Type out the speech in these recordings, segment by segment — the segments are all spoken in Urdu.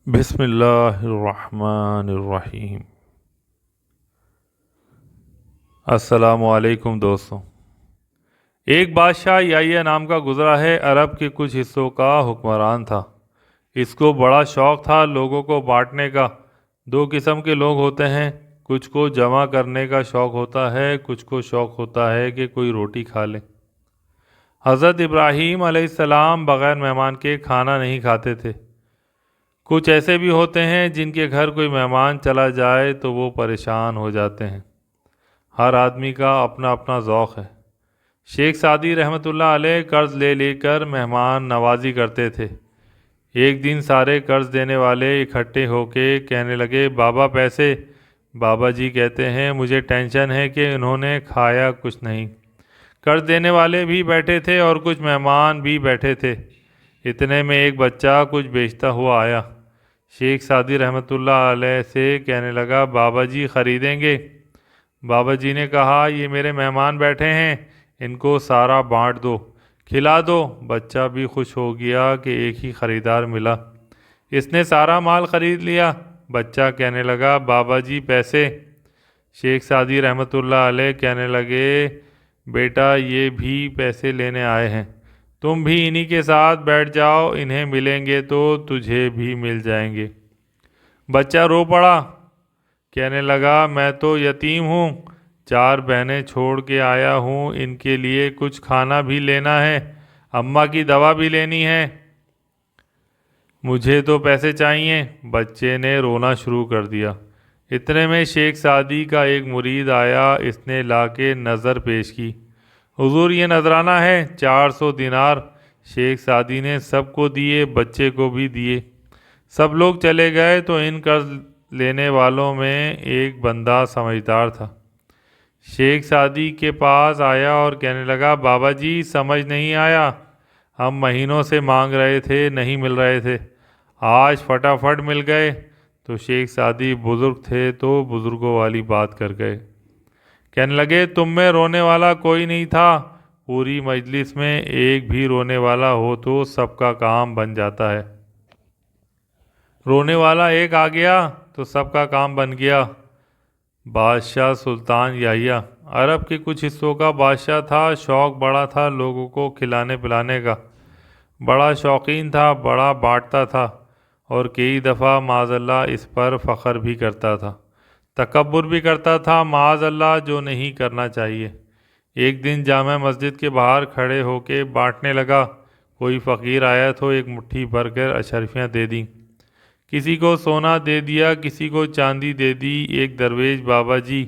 بسم اللہ الرحمن الرحیم۔ السلام علیکم دوستوں۔ ایک بادشاہ یحییٰ نام کا گزرا ہے، عرب کے کچھ حصوں کا حکمران تھا۔ اس کو بڑا شوق تھا لوگوں کو بانٹنے کا۔ دو قسم کے لوگ ہوتے ہیں، کچھ کو جمع کرنے کا شوق ہوتا ہے، کچھ کو شوق ہوتا ہے کہ کوئی روٹی کھا لے۔ حضرت ابراہیم علیہ السلام بغیر مہمان کے کھانا نہیں کھاتے تھے۔ کچھ ایسے بھی ہوتے ہیں جن کے گھر کوئی مہمان چلا جائے تو وہ پریشان ہو جاتے ہیں۔ ہر آدمی کا اپنا اپنا ذوق ہے۔ شیخ سعدی رحمۃ اللہ علیہ قرض لے لے کر مہمان نوازی کرتے تھے۔ ایک دن سارے قرض دینے والے اکٹھے ہو کے کہنے لگے، بابا پیسے۔ بابا جی کہتے ہیں، مجھے ٹینشن ہے کہ انہوں نے کھایا کچھ نہیں۔ قرض دینے والے بھی بیٹھے تھے اور کچھ مہمان بھی بیٹھے تھے۔ اتنے میں ایک بچہ کچھ بیچتا ہوا آیا۔ شیخ سعدی رحمۃ اللہ علیہ سے کہنے لگا، بابا جی خریدیں گے؟ بابا جی نے کہا، یہ میرے مہمان بیٹھے ہیں، ان کو سارا بانٹ دو، کھلا دو۔ بچہ بھی خوش ہو گیا کہ ایک ہی خریدار ملا۔ اس نے سارا مال خرید لیا۔ بچہ کہنے لگا، بابا جی پیسے؟ شیخ سعدی رحمۃ اللہ علیہ کہنے لگے، بیٹا یہ بھی پیسے لینے آئے ہیں، تم بھی انہی کے ساتھ بیٹھ جاؤ، انہیں ملیں گے تو تجھے بھی مل جائیں گے۔ بچہ رو پڑا، کہنے لگا، میں تو یتیم ہوں، 4 بہنیں چھوڑ کے آیا ہوں، ان کے لیے کچھ کھانا بھی لینا ہے، اماں کی دوا بھی لینی ہے، مجھے تو پیسے چاہیے۔ بچے نے رونا شروع کر دیا۔ اتنے میں شیخ سعدی کا ایک مرید آیا، اس نے لا کے نظر پیش کی، حضور یہ نذرانہ ہے 400 دینار۔ شیخ سعدی نے سب کو دیے، بچے کو بھی دیے۔ سب لوگ چلے گئے تو ان قرض لینے والوں میں ایک بندہ سمجھدار تھا۔ شیخ سعدی کے پاس آیا اور کہنے لگا، بابا جی سمجھ نہیں آیا، ہم مہینوں سے مانگ رہے تھے، نہیں مل رہے تھے، آج فٹافٹ مل گئے۔ تو شیخ سعدی بزرگ تھے تو بزرگوں والی بات کر گئے۔ کہنے لگے، تم میں رونے والا کوئی نہیں تھا، پوری مجلس میں ایک بھی رونے والا ہو تو سب کا کام بن جاتا ہے۔ رونے والا ایک آ گیا تو سب کا کام بن گیا۔ بادشاہ سلطان یحییٰ عرب کے کچھ حصوں کا بادشاہ تھا، شوق بڑا تھا لوگوں کو کھلانے پلانے کا، بڑا شوقین تھا، بڑا بانٹتا تھا، اور کئی دفعہ معاذ اللہ اس پر فخر بھی کرتا تھا، تکبر بھی کرتا تھا، معاذ اللہ، جو نہیں کرنا چاہیے۔ ایک دن جامع مسجد کے باہر کھڑے ہو کے بانٹنے لگا۔ کوئی فقیر آیا تو ایک مٹھی بھر کر اشرفیاں دے دیں، کسی کو سونا دے دیا، کسی کو چاندی دے دی۔ ایک درویش بابا جی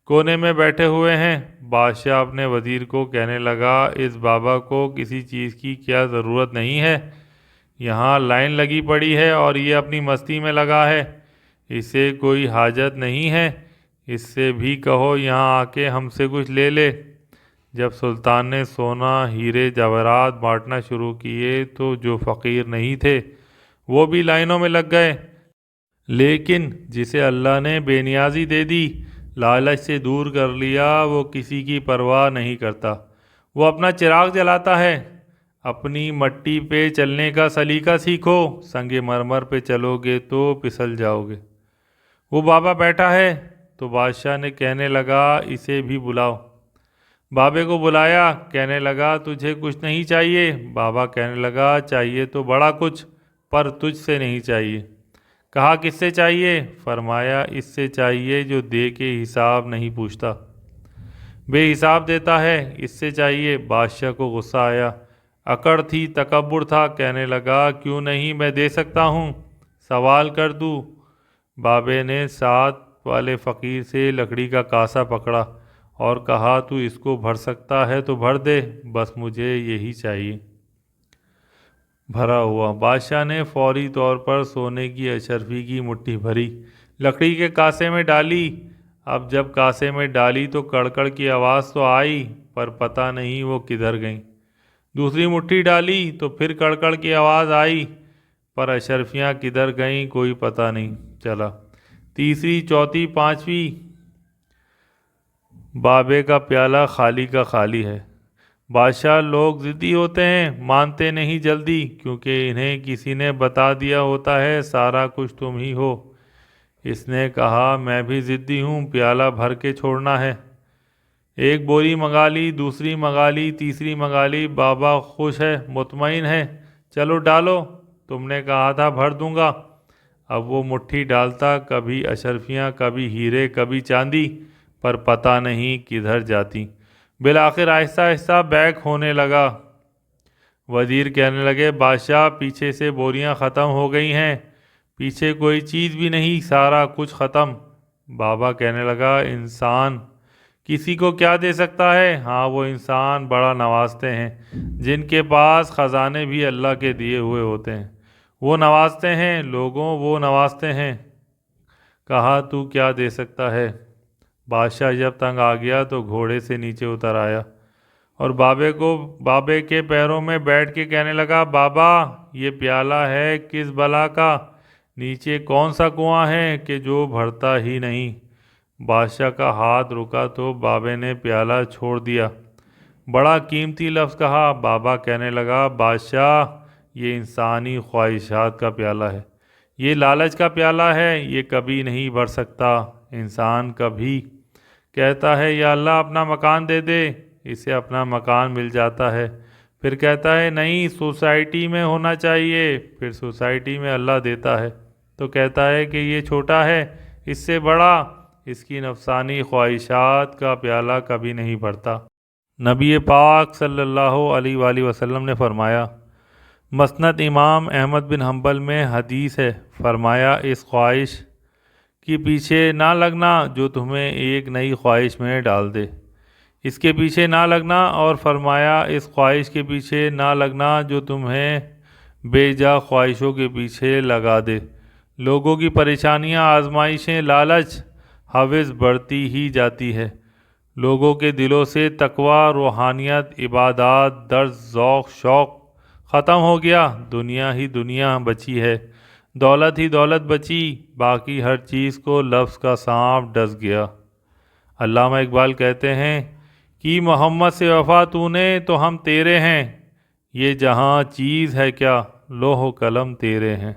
کونے میں بیٹھے ہوئے ہیں۔ بادشاہ اپنے وزیر کو کہنے لگا، اس بابا کو کسی چیز کی کیا ضرورت نہیں ہے؟ یہاں لائن لگی پڑی ہے اور یہ اپنی مستی میں لگا ہے، اسے کوئی حاجت نہیں ہے، اس سے بھی کہو یہاں آ کے ہم سے کچھ لے لے۔ جب سلطان نے سونا، ہیرے، جواہرات بانٹنا شروع کیے تو جو فقیر نہیں تھے وہ بھی لائنوں میں لگ گئے۔ لیکن جسے اللہ نے بے نیازی دے دی، لالچ سے دور کر لیا، وہ کسی کی پرواہ نہیں کرتا، وہ اپنا چراغ جلاتا ہے۔ اپنی مٹی پہ چلنے کا سلیقہ سیکھو، سنگ مرمر پہ چلو گے تو پھسل جاؤ گے۔ وہ بابا بیٹھا ہے تو بادشاہ نے کہنے لگا، اسے بھی بلاؤ۔ بابے کو بلایا، کہنے لگا، تجھے کچھ نہیں چاہیے؟ بابا کہنے لگا، چاہیے تو بڑا کچھ، پر تجھ سے نہیں چاہیے۔ کہا، کس سے چاہیے؟ فرمایا، اس سے چاہیے جو دے کے حساب نہیں پوچھتا، بے حساب دیتا ہے، اس سے چاہیے۔ بادشاہ کو غصہ آیا، اکڑ تھی، تکبر تھا، کہنے لگا، کیوں نہیں، میں دے سکتا ہوں، سوال کر دوں۔ بابے نے ساتھ والے فقیر سے لکڑی کا کاسہ پکڑا اور کہا، تو اس کو بھر سکتا ہے تو بھر دے، بس مجھے یہی چاہیے۔ بھرا ہوا۔ بادشاہ نے فوری طور پر سونے کی اشرفی کی مٹھی بھری، لکڑی کے کاسے میں ڈالی۔ اب جب کاسے میں ڈالی تو کڑکڑ کی آواز تو آئی، پر پتہ نہیں وہ کدھر گئیں۔ دوسری مٹھی ڈالی تو پھر کڑکڑ کی آواز آئی، پر اشرفیاں کدھر گئیں کوئی پتہ نہیں چلا۔ تیسری، چوتھی، پانچویں، بابے کا پیالہ خالی کا خالی ہے۔ بادشاہ لوگ ضدی ہوتے ہیں، مانتے نہیں جلدی، کیونکہ انہیں کسی نے بتا دیا ہوتا ہے سارا کچھ تم ہی ہو۔ اس نے کہا میں بھی ضدی ہوں، پیالہ بھر کے چھوڑنا ہے۔ ایک بوری منگا لی، دوسری منگا لی، تیسری منگا لی۔ بابا خوش ہے، مطمئن ہے، چلو ڈالو، تم نے کہا تھا بھر دوں گا۔ اب وہ مٹھی ڈالتا، کبھی اشرفیاں، کبھی ہیرے، کبھی چاندی، پر پتہ نہیں کدھر جاتی۔ بالآخر آہستہ آہستہ بیک ہونے لگا۔ وزیر کہنے لگے بادشاہ پیچھے سے بوریاں ختم ہو گئی ہیں، پیچھے کوئی چیز بھی نہیں، سارا کچھ ختم۔ بابا کہنے لگا انسان کسی کو کیا دے سکتا ہے؟ ہاں وہ انسان بڑا نوازتے ہیں جن کے پاس خزانے بھی اللہ کے دیے ہوئے ہوتے ہیں، وہ نوازتے ہیں لوگوں، وہ نوازتے ہیں۔ کہا تو کیا دے سکتا ہے؟ بادشاہ جب تنگ آ گیا تو گھوڑے سے نیچے اتر آیا اور بابے کے پیروں میں بیٹھ کے کہنے لگا بابا یہ پیالہ ہے کس بلا کا؟ نیچے کون سا کنواں ہے کہ جو بھرتا ہی نہیں؟ بادشاہ کا ہاتھ رکا تو بابے نے پیالہ چھوڑ دیا۔ بڑا قیمتی لفظ کہا۔ بابا کہنے لگا بادشاہ یہ انسانی خواہشات کا پیالہ ہے، یہ لالچ کا پیالہ ہے، یہ کبھی نہیں بھر سکتا۔ انسان کبھی کہتا ہے یا اللہ اپنا مکان دے دے، اسے اپنا مکان مل جاتا ہے، پھر کہتا ہے نہیں سوسائٹی میں ہونا چاہیے، پھر سوسائٹی میں اللہ دیتا ہے تو کہتا ہے کہ یہ چھوٹا ہے، اس سے بڑا۔ اس کی نفسانی خواہشات کا پیالہ کبھی نہیں بھرتا۔ نبی پاک صلی اللہ علیہ وآلہ وسلم نے فرمایا، مسند امام احمد بن حنبل میں حدیث ہے، فرمایا اس خواہش کے پیچھے نہ لگنا جو تمہیں ایک نئی خواہش میں ڈال دے، اس کے پیچھے نہ لگنا، اور فرمایا اس خواہش کے پیچھے نہ لگنا جو تمہیں بے جا خواہشوں کے پیچھے لگا دے۔ لوگوں کی پریشانیاں، آزمائشیں، لالچ، حوث بڑھتی ہی جاتی ہے۔ لوگوں کے دلوں سے تقویٰ، روحانیت، عبادات، درد، ذوق، شوق ختم ہو گیا، دنیا ہی دنیا بچی ہے، دولت ہی دولت بچی، باقی ہر چیز کو لفظ کا سانپ ڈس گیا۔ علامہ اقبال کہتے ہیں کہ محمد سے وفا تو نے تو ہم تیرے ہیں، یہ جہاں چیز ہے کیا، لوح و قلم تیرے ہیں۔